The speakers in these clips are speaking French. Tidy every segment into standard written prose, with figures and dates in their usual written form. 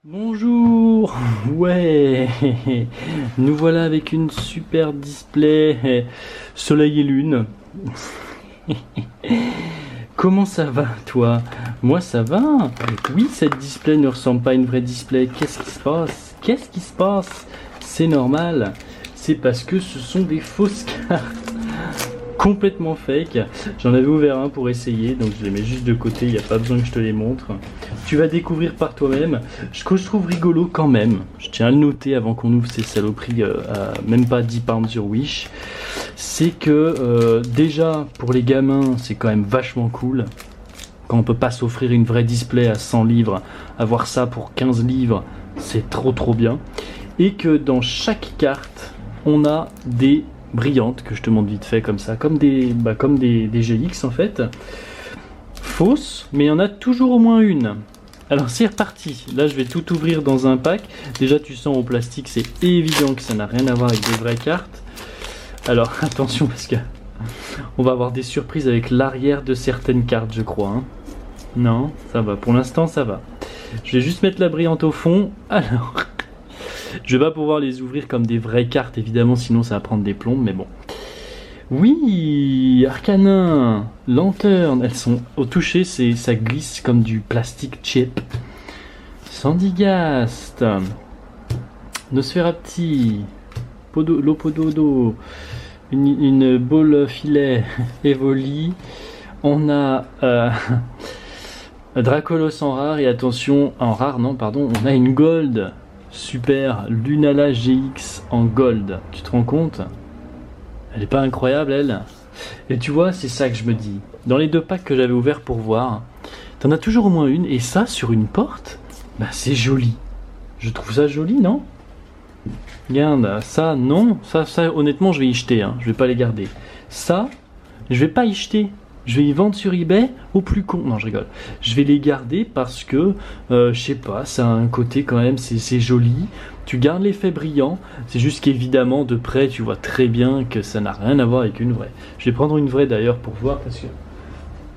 Bonjour. Ouais, nous voilà avec une super display soleil et lune. Comment ça va toi? Moi ça va. Oui, cette display ne ressemble pas à une vraie display. Qu'est-ce qui se passe? Qu'est-ce qui se passe? C'est normal. C'est parce que ce sont des fausses cartes. Complètement fake. J'en avais ouvert un pour essayer, donc je les mets juste de côté, il n'y a pas besoin que je te les montre. Tu vas découvrir par toi-même. Ce que je trouve rigolo quand même, je tiens à le noter avant qu'on ouvre ces saloperies à même pas 10 pounds sur Wish, c'est que déjà pour les gamins c'est quand même vachement cool. Quand on peut pas s'offrir une vraie display à 100 livres, avoir ça pour 15 livres, c'est trop bien. Et que dans chaque carte, on a des brillantes que je te montre vite fait comme ça, comme des GX en fait, fausses, mais il y en a toujours au moins une. Alors c'est reparti, là je vais tout ouvrir dans un pack. Déjà tu sens au plastique, c'est évident que ça n'a rien à voir avec des vraies cartes. Alors attention parce que on va avoir des surprises avec l'arrière de certaines cartes je crois hein. Non, ça va, pour l'instant ça va. Je vais juste mettre la brillante au fond. Alors je vais pas pouvoir les ouvrir comme des vraies cartes évidemment, sinon ça va prendre des plombes, mais bon. Oui, Arcanin, Lanterne, elles sont au toucher, ça glisse comme du plastique cheap. Sandygast, Nosferapti, Lopododo, une boule filet, Evoli. On a Dracolos en rare, et attention, en rare non, pardon, on a une gold. Super, Lunala GX en gold. Tu te rends compte? Elle est pas incroyable, elle? Et tu vois, c'est ça que je me dis. Dans les deux packs que j'avais ouverts pour voir, t'en as toujours au moins une, et ça, sur une porte, bah c'est joli. Je trouve ça joli, non? Regarde, ça, non. Ça, honnêtement, je vais y jeter, hein. Je vais pas les garder. Ça, je vais pas y jeter. Je vais y vendre sur eBay au plus con. Non, je rigole. Je vais les garder parce que, je sais pas, ça a un côté quand même, c'est joli. Tu gardes l'effet brillant. C'est juste qu'évidemment, de près, tu vois très bien que ça n'a rien à voir avec une vraie. Je vais prendre une vraie d'ailleurs pour voir parce que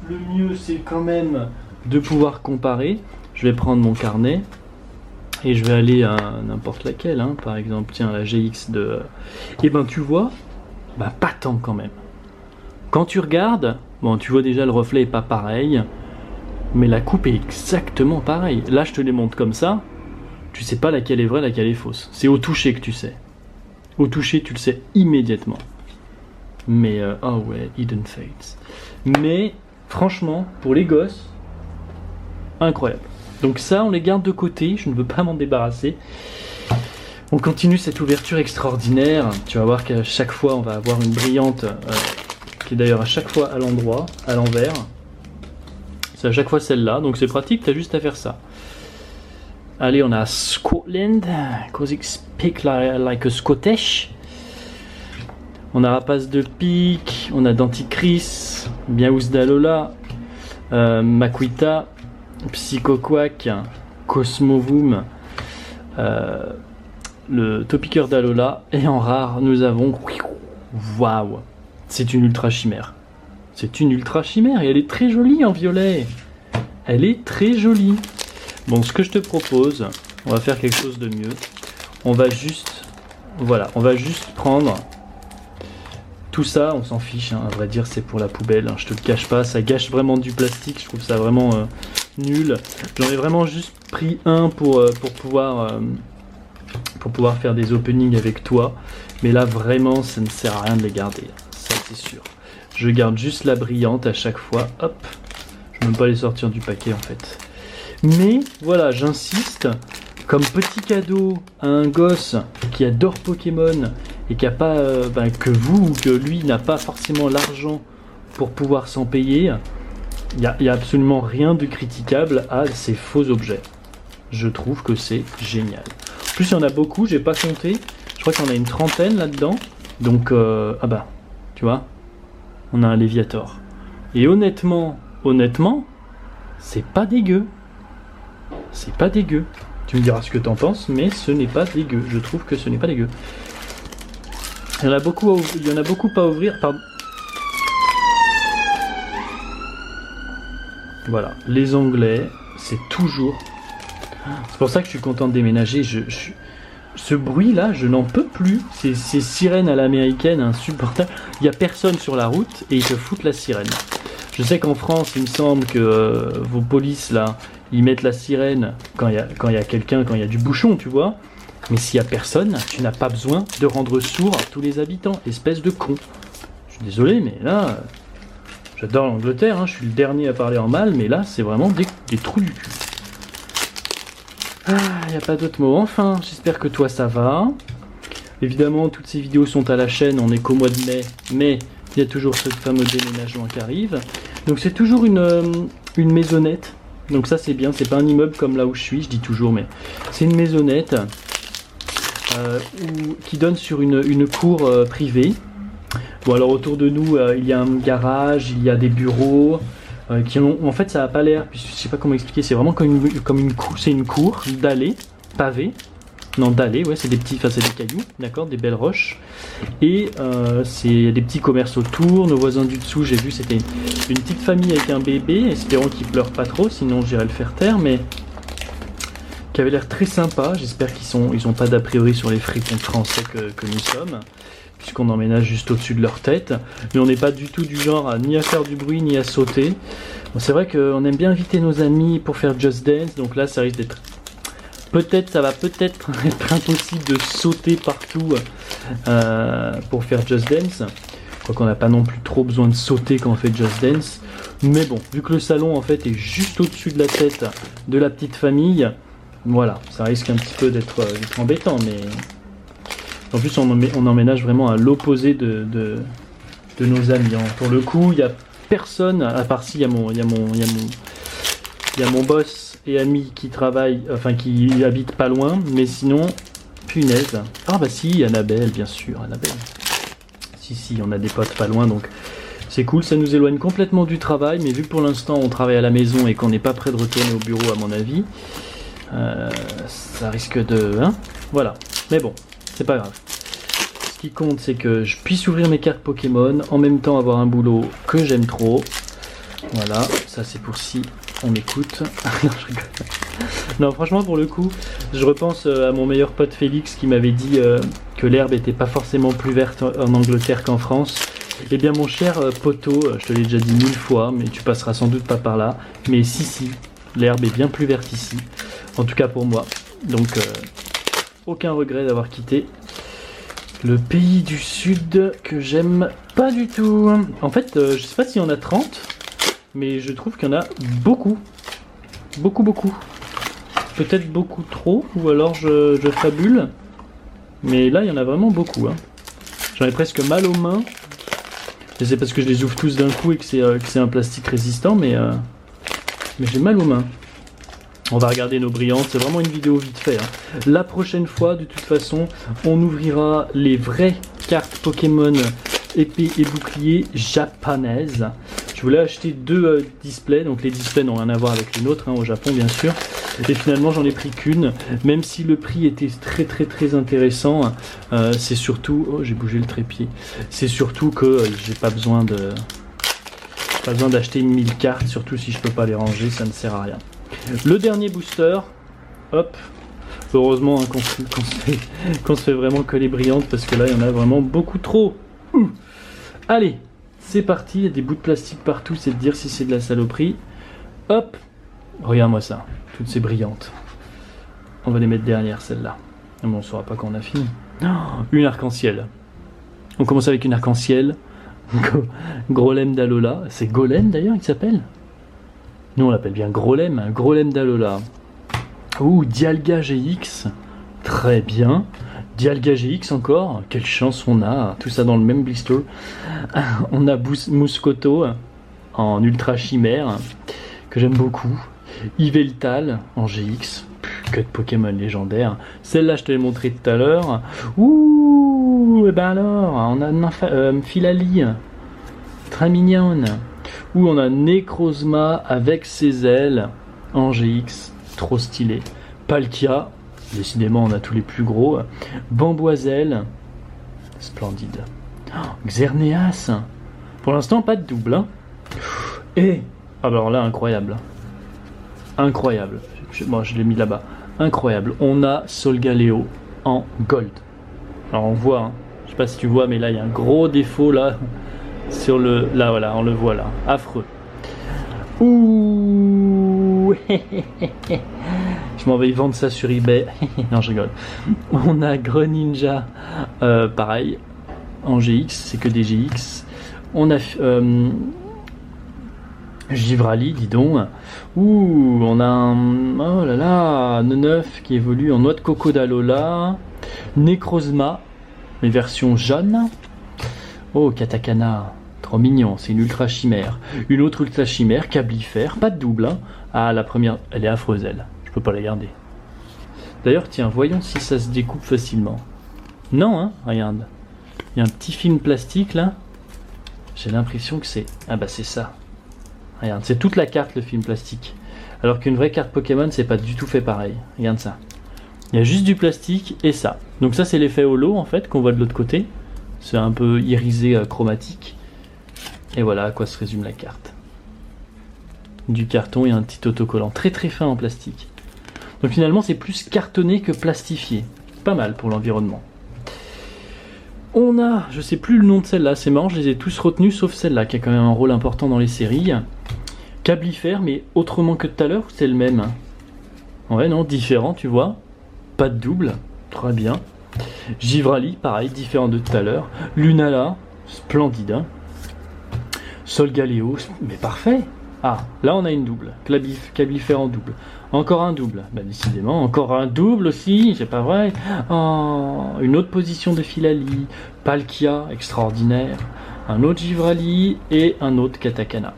le mieux, c'est quand même de pouvoir comparer. Je vais prendre mon carnet et je vais aller à n'importe laquelle, hein. Par exemple, tiens, la GX de... Et ben, tu vois, bah, pas tant quand même. Quand tu regardes... Bon, tu vois déjà le reflet est pas pareil, mais la coupe est exactement pareille. Là, je te les montre comme ça, tu sais pas laquelle est vraie, laquelle est fausse. C'est au toucher que tu sais. Au toucher, tu le sais immédiatement. Mais, oh ouais, Hidden Fates. Mais, franchement, pour les gosses, incroyable. Donc ça, on les garde de côté, je ne veux pas m'en débarrasser. On continue cette ouverture extraordinaire. Tu vas voir qu'à chaque fois, on va avoir une brillante... qui est d'ailleurs à chaque fois à l'endroit, à l'envers. C'est à chaque fois celle-là, donc c'est pratique, t'as juste à faire ça. Allez, on a Scotland, cause it speak like a Scottish. On a Rapace de Pique, on a Denticris, Miaous d'Alola, Makuita, Psychoquack, Cosmovoom, le Topiqueur d'Alola, et en rare, nous avons... Waouh! C'est une ultra chimère. C'est une ultra chimère et elle est très jolie en violet. Elle est très jolie. Bon, ce que je te propose, on va faire quelque chose de mieux. On va juste... Voilà, on va juste prendre... Tout ça, on s'en fiche, hein, à vrai dire, c'est pour la poubelle. Hein, je te le cache pas, ça gâche vraiment du plastique. Je trouve ça vraiment nul. J'en ai vraiment juste pris un pour pouvoir faire des openings avec toi. Mais là, vraiment, ça ne sert à rien de les garder. Ça, c'est sûr. Je garde juste la brillante à chaque fois. Hop. Je ne vais même pas les sortir du paquet, en fait. Mais, voilà, j'insiste. Comme petit cadeau à un gosse qui adore Pokémon et qui a pas, que vous ou que lui n'a pas forcément l'argent pour pouvoir s'en payer, il y a absolument rien de critiquable à ces faux objets. Je trouve que c'est génial. En plus, il y en a beaucoup, j'ai pas compté. Je crois qu'il y en a une trentaine là-dedans. Donc, tu vois, on a un Léviator. Et honnêtement, c'est pas dégueu. C'est pas dégueu. Tu me diras ce que t'en penses, mais ce n'est pas dégueu. Je trouve que ce n'est pas dégueu. Il y en a beaucoup à ouvrir. Pardon. Voilà, les Anglais, c'est toujours C'est pour ça que je suis content de déménager. Ce bruit-là, je n'en peux plus. Ces sirènes à l'américaine, insupportables. Il n'y a personne sur la route et ils te foutent la sirène. Je sais qu'en France, il me semble que vos polices, là, ils mettent la sirène quand il y a quelqu'un, quand il y a du bouchon, tu vois. Mais s'il n'y a personne, tu n'as pas besoin de rendre sourds tous les habitants. Espèce de con. Je suis désolé, mais là... J'adore l'Angleterre, hein, je suis le dernier à parler en mal, mais là, c'est vraiment des trous du cul. Ah, il n'y a pas d'autre mot. Enfin, j'espère que toi, ça va. Évidemment, toutes ces vidéos sont à la chaîne, on n'est qu'au mois de mai, mais il y a toujours ce fameux déménagement qui arrive. Donc c'est toujours une maisonnette. Donc ça, c'est bien, c'est pas un immeuble comme là où je suis, je dis toujours, mais c'est une maisonnette qui donne sur une cour privée. Bon, alors autour de nous, il y a un garage, il y a des bureaux qui ont... En fait, ça n'a pas l'air, je sais pas comment expliquer, c'est vraiment comme une cour, c'est une cour dallée, pavée. Non, dallée, ouais, c'est des petits, enfin c'est des cailloux, d'accord, des belles roches. Et c'est des petits commerces autour. Nos voisins du dessous, j'ai vu, c'était une petite famille avec un bébé, espérons qu'il pleure pas trop, sinon j'irai le faire taire, mais qui avait l'air très sympa. J'espère ils ont pas d'a priori sur les fripons français que nous sommes, puisqu'on emménage juste au-dessus de leur tête. Mais on n'est pas du tout du genre ni à faire du bruit, ni à sauter. Bon, c'est vrai qu'on aime bien inviter nos amis pour faire Just Dance, donc là ça risque d'être... ça va peut-être être impossible de sauter partout pour faire Just Dance. Je crois qu'on n'a pas non plus trop besoin de sauter quand on fait Just Dance. Mais bon, vu que le salon en fait est juste au-dessus de la tête de la petite famille, voilà, ça risque un petit peu d'être embêtant. Mais en plus, on emménage vraiment à l'opposé de nos amis. Hein. Pour le coup, il n'y a personne, à part si, il y a mon boss et ami qui travaille, enfin qui habite pas loin, mais sinon, punaise. Ah bah si, Annabelle, bien sûr, Annabelle. Si, on a des potes pas loin, donc c'est cool, ça nous éloigne complètement du travail, mais vu que pour l'instant on travaille à la maison et qu'on n'est pas prêt de retourner au bureau à mon avis, ça risque de... Hein, voilà, mais bon, c'est pas grave. Ce qui compte, c'est que je puisse ouvrir mes cartes Pokémon, en même temps avoir un boulot que j'aime trop. Voilà, ça c'est pour si on m'écoute. Non, je rigole. Non, franchement, pour le coup, je repense à mon meilleur pote Félix qui m'avait dit que l'herbe était pas forcément plus verte en Angleterre qu'en France. Eh bien, mon cher poteau, je te l'ai déjà dit 1000 fois, mais tu passeras sans doute pas par là. Mais si, l'herbe est bien plus verte ici. En tout cas pour moi. Donc, aucun regret d'avoir quitté le pays du Sud que j'aime pas du tout. En fait, je sais pas s'il y en a 30. Mais je trouve qu'il y en a beaucoup. Beaucoup. Peut-être beaucoup trop, ou alors je fabule. Mais là, il y en a vraiment beaucoup. Hein. J'en ai presque mal aux mains. Et c'est parce que je les ouvre tous d'un coup et que c'est un plastique résistant, mais j'ai mal aux mains. On va regarder nos brillantes, c'est vraiment une vidéo vite fait. Hein. La prochaine fois, de toute façon, on ouvrira les vraies cartes Pokémon épée et bouclier japonaises. Je voulais acheter 2 displays, donc les displays n'ont rien à voir avec les nôtres, hein, au Japon bien sûr. Et finalement j'en ai pris qu'une, même si le prix était très intéressant. C'est surtout... Oh, j'ai bougé le trépied. C'est surtout que j'ai pas besoin d'acheter 1000 cartes, surtout si je peux pas les ranger, ça ne sert à rien. Le dernier booster, hop. Heureusement hein, qu'on se fait vraiment que les brillantes, parce que là il y en a vraiment beaucoup trop. Allez, c'est parti, il y a des bouts de plastique partout, c'est de dire si c'est de la saloperie. Hop, regarde-moi ça, toutes ces brillantes. On va les mettre derrière celle-là. On ne saura pas quand on a fini. Oh, une arc-en-ciel. On commence avec une arc-en-ciel. Grolem d'Alola. C'est Golem d'ailleurs il s'appelle. Nous on l'appelle bien Grolem, hein. Grolem d'Alola. Ouh, Dialga GX. Très bien. Dialga GX encore, quelle chance on a, tout ça dans le même blister. On a Mouscoto en ultra chimère, que j'aime beaucoup. Yveltal en GX, que de Pokémon légendaires. Celle-là je te l'ai montré tout à l'heure. Ouh, et ben alors, on a Philali, très mignonne. Ouh, on a Necrozma avec ses ailes en GX, trop stylé. Palkia. Décidément, on a tous les plus gros. Bamboiselle. Splendide. Oh, Xerneas. Pour l'instant, pas de double. Hein. Et, alors là, incroyable. Incroyable. Moi, je l'ai mis là-bas. Incroyable. On a Solgaleo en gold. Alors on voit, hein. Je sais pas si tu vois, mais là il y a un gros défaut là sur le. Là voilà, on le voit là. Affreux. Ouh. Je m'en vais vendre ça sur eBay. Non, je rigole. On a Greninja, pareil, en GX, c'est que des GX. On a Givrali, dis donc. Ouh, on a un. Oh là là, 9 qui évolue en noix de coco d'Alola. Necrozma, les versions jaunes. Oh, Katakana, trop mignon, c'est une ultra chimère. Une autre ultra chimère, Cablifère, pas de double. Hein. Ah, la première, elle est affreuse, elle. Je peux pas la garder. D'ailleurs, tiens, voyons si ça se découpe facilement. Non, hein, regarde. Il y a un petit film plastique là. J'ai l'impression que c'est. Ah bah c'est ça. Regarde, c'est toute la carte le film plastique. Alors qu'une vraie carte Pokémon, c'est pas du tout fait pareil. Regarde ça. Il y a juste du plastique et ça. Donc ça, c'est l'effet holo en fait qu'on voit de l'autre côté. C'est un peu irisé chromatique. Et voilà à quoi se résume la carte. Du carton et un petit autocollant très très fin en plastique. Donc finalement, c'est plus cartonné que plastifié. Pas mal pour l'environnement. On a, je sais plus le nom de celle-là, c'est marrant, je les ai tous retenus sauf celle-là qui a quand même un rôle important dans les séries. Cablifère, mais autrement que tout à l'heure, c'est le même. Ouais, non, différent, tu vois. Pas de double, très bien. Givrali, pareil, différent de tout à l'heure. Lunala, splendide. Hein. Solgaleo, mais parfait. Ah, là on a une double. Cablifère en double. Encore un double. Bah décidément, encore un double aussi, c'est pas vrai. Oh, une autre position de Filali. Palkia, extraordinaire. Un autre Givrali et un autre Katakana.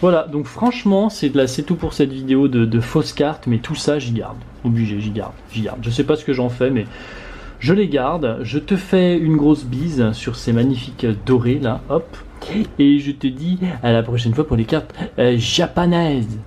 Voilà, donc franchement, c'est tout pour cette vidéo de fausses cartes, mais tout ça, j'y garde. Obligé, j'y garde. Je sais pas ce que j'en fais, mais je les garde. Je te fais une grosse bise sur ces magnifiques dorés, là, hop. Et je te dis à la prochaine fois pour les cartes japonaises.